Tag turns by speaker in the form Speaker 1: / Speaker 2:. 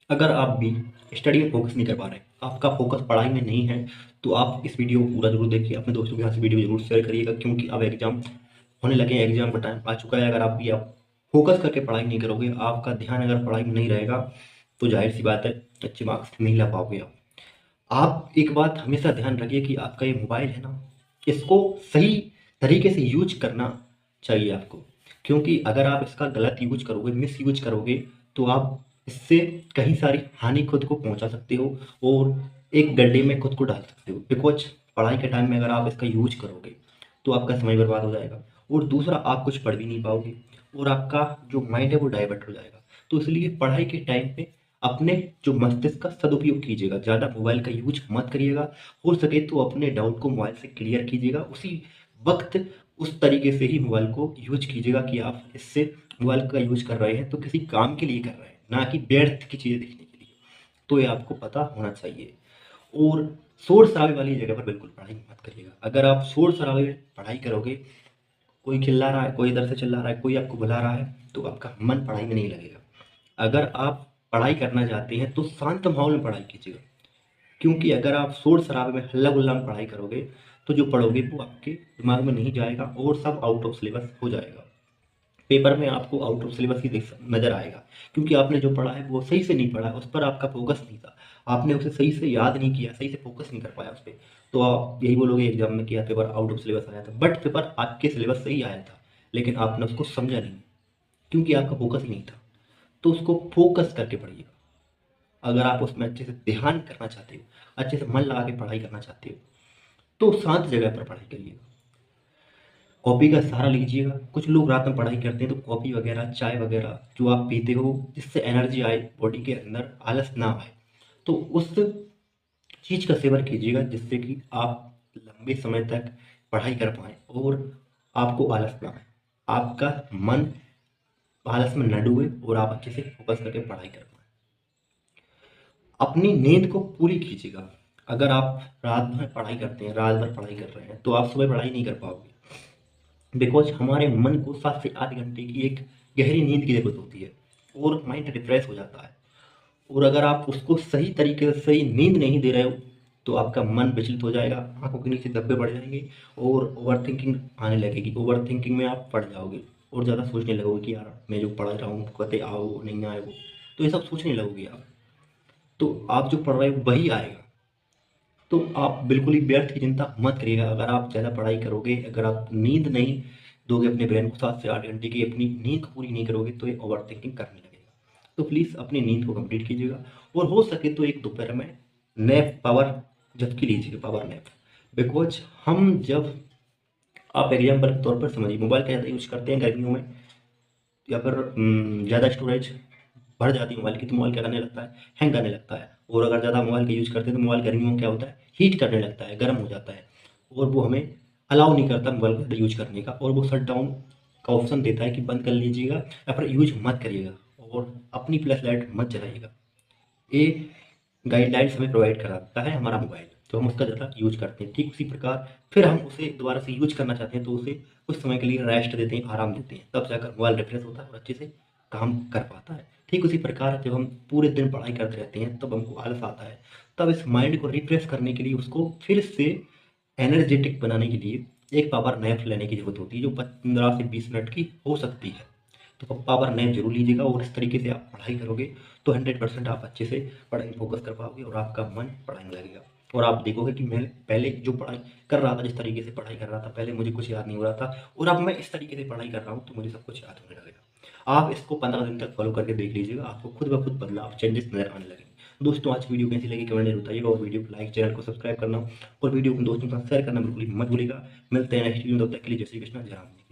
Speaker 1: अगर आप भी स्टडी में फोकस नहीं कर पा रहे, आपका फोकस पढ़ाई में नहीं है, तो आप इस वीडियो को पूरा जरूर देखिए, अपने दोस्तों के साथ वीडियो जरूर शेयर करिएगा, क्योंकि अब एग्जाम होने लगे हैं, एग्जाम का टाइम आ चुका है। अगर आप फोकस करके पढ़ाई नहीं करोगे, आपका ध्यान अगर पढ़ाई में नहीं रहेगा, तो जाहिर सी बात है अच्छे मार्क्स नहीं ला पाओगे आप एक बात हमेशा ध्यान रखिए कि आपका ये मोबाइल है ना, इसको सही तरीके से यूज करना चाहिए आपको। क्योंकि अगर आप इसका गलत यूज करोगे, मिस यूज करोगे, तो आप इससे कहीं सारी हानि खुद को पहुंचा सकते हो और एक गड्ढे में खुद को डाल सकते हो। बिकॉज पढ़ाई के टाइम में अगर आप इसका यूज करोगे, तो आपका समय बर्बाद हो जाएगा, और दूसरा आप कुछ पढ़ भी नहीं पाओगे, और आपका जो माइंड है वो डाइवर्ट हो जाएगा। तो इसलिए पढ़ाई के टाइम पे अपने जो मस्तिष्क का सदुपयोग कीजिएगा, ज़्यादा मोबाइल का यूज मत करिएगा। हो सके तो अपने डाउट को मोबाइल से क्लियर कीजिएगा, उसी वक्त उस तरीके से ही मोबाइल को यूज कीजिएगा कि आप इससे मोबाइल का यूज कर रहे हैं तो किसी काम के लिए कर रहे हैं, ना कि व्यर्थ की चीज़ें देखने के लिए। तो ये आपको पता होना चाहिए। और शोर शराबे वाली जगह पर बिल्कुल पढ़ाई मत करिएगा। अगर आप शोर शराबे में पढ़ाई करोगे, कोई चिल्ला रहा है, कोई इधर से चिल्ला रहा है, कोई आपको बुला रहा है, तो आपका मन पढ़ाई में नहीं लगेगा। अगर आप पढ़ाई करना चाहते हैं तो शांत माहौल में पढ़ाई कीजिएगा। क्योंकि अगर आप शोर शराबे में हल्ला गुल्ला में पढ़ाई करोगे, तो जो पढ़ोगे वो आपके दिमाग में नहीं जाएगा और सब आउट ऑफ सिलेबस हो जाएगा। पेपर में आपको आउट ऑफ सिलेबस ही देख नजर आएगा, क्योंकि आपने जो पढ़ा है वो सही से नहीं पढ़ा, उस पर आपका फोकस नहीं था, आपने उसे सही से याद नहीं किया, सही से फोकस नहीं कर पाया उस पर। तो आप यही बोलोगे एग्जाम में किया पेपर आउट ऑफ सिलेबस आया था, बट पेपर आपके सिलेबस से ही आया था, लेकिन आपने उसको समझा नहीं, क्योंकि आपका फोकस ही नहीं था। तो उसको फोकस करके पढ़िएगा। अगर आप उसमें अच्छे से ध्यान करना चाहते हो, अच्छे से मन लगा के पढ़ाई करना चाहते हो, तो शांत जगह पर पढ़ाई करिएगा। कॉपी का सहारा लीजिएगा। कुछ लोग रात में पढ़ाई करते हैं तो कॉफ़ी वगैरह, चाय वगैरह जो आप पीते हो, जिससे एनर्जी आए बॉडी के अंदर, आलस ना आए, तो उस चीज़ का सेवन कीजिएगा, जिससे कि आप लंबे समय तक पढ़ाई कर पाएँ और आपको आलस ना आए, आपका मन आलस में न डूबे और आप अच्छे से फोकस करके पढ़ाई कर पाएँ। अपनी नींद को पूरी कीजिएगा। अगर आप रात भर पढ़ाई करते हैं, रात भर पढ़ाई कर रहे हैं, तो आप सुबह पढ़ाई नहीं कर पाओगे। बिकॉज हमारे मन को 7 से 8 घंटे की एक गहरी नींद की जरूरत होती है, और माइंड रिफ्रेश हो जाता है। और अगर आप उसको सही तरीके से सही नींद नहीं दे रहे हो, तो आपका मन विचलित हो जाएगा, आंखों के नीचे धब्बे बढ़ जाएंगे, और ओवर थिंकिंग आने लगेगी। ओवर थिंकिंग में आप पड़ जाओगे और ज़्यादा सोचने लगोगे कि यार मैं जो पढ़ रहा हूँ कहते आओ नहीं आए वो, तो ये सब सोचने लगोगे आप। तो आप जो पढ़ रहे हो वही आएगा। तो आप बिल्कुल ही व्यर्थ की चिंता मत करिएगा। अगर आप ज़्यादा पढ़ाई करोगे, अगर आप नींद नहीं दोगे अपने ब्रेन को, 7 से 8 घंटे की अपनी नींद को पूरी नहीं करोगे, तो ये ओवर थिंकिंग करने लगेगा। तो प्लीज़ अपनी नींद को कंप्लीट कीजिएगा, और हो सके तो एक दोपहर में नैप, पावर झपकी लीजिएगा, पावर नैप। बिकॉज हम जब, आप एग्जाम्पल के तौर पर समझिए, मोबाइल का ज़्यादा यूज करते हैं गर्मियों में, या फिर ज़्यादा स्टोरेज बढ़ जाती है मोबाइल की, तो मोबाइल क्या करने लगता है, हैंग करने लगता है। और अगर ज़्यादा मोबाइल का यूज़ करते हैं तो मोबाइल गर्मियों में क्या होता है, हीट करने लगता है, गर्म हो जाता है, और वो हमें अलाउ नहीं करता मोबाइल का यूज करने का, और वो शट डाउन का ऑप्शन देता है कि बंद कर लीजिएगा या फिर यूज मत करिएगा, और अपनी फ्लैश लाइट मत जलाइएगा। ये गाइडलाइंस हमें प्रोवाइड कराता है हमारा मोबाइल, तो हम उसका ज़्यादा यूज करते हैं। ठीक उसी प्रकार फिर हम उसे दोबारा से यूज करना चाहते हैं, तो उसे कुछ समय के लिए रेस्ट देते हैं, आराम देते हैं, तब जाकर मोबाइल रिफ्रेश होता है और अच्छे से काम कर पाता है। ठीक उसी प्रकार जब हम पूरे दिन पढ़ाई करते रहते हैं, तब हमको आलस आता है, तब इस माइंड को रिफ्रेश करने के लिए, उसको फिर से एनर्जेटिक बनाने के लिए एक पावर नैप लेने की ज़रूरत होती है, जो 15 से 20 मिनट की हो सकती है। तो पावर नैप जरूर लीजिएगा, और इस तरीके से आप पढ़ाई करोगे तो 100% आप अच्छे से पढ़ाई में फोकस कर पाओगे, और आपका मन पढ़ाई में लगेगा। और आप देखोगे कि मैं पहले जो पढ़ाई कर रहा था, जिस तरीके से पढ़ाई कर रहा था पहले, मुझे कुछ याद नहीं हो रहा था, और अब मैं इस तरीके से पढ़ाई कर रहा हूँ तो मुझे सब कुछ याद होने लगेगा। आप इसको 15 दिन तक फॉलो करके देख लीजिएगा, आपको खुद ब खुद बदलाव, चेंजेस नजर आने लगेंगे। दोस्तों, आज की वीडियो कैसी लगी कमेंट में बताइएगा, और वीडियो को लाइक, चैनल को सब्सक्राइब करना और वीडियो को दोस्तों के साथ शेयर करना बिल्कुल ही मत भूलिएगा। मिलते हैं नेक्स्ट वीडियो में, तब तक के लिए जय श्री कृष्ण, जय राम जी।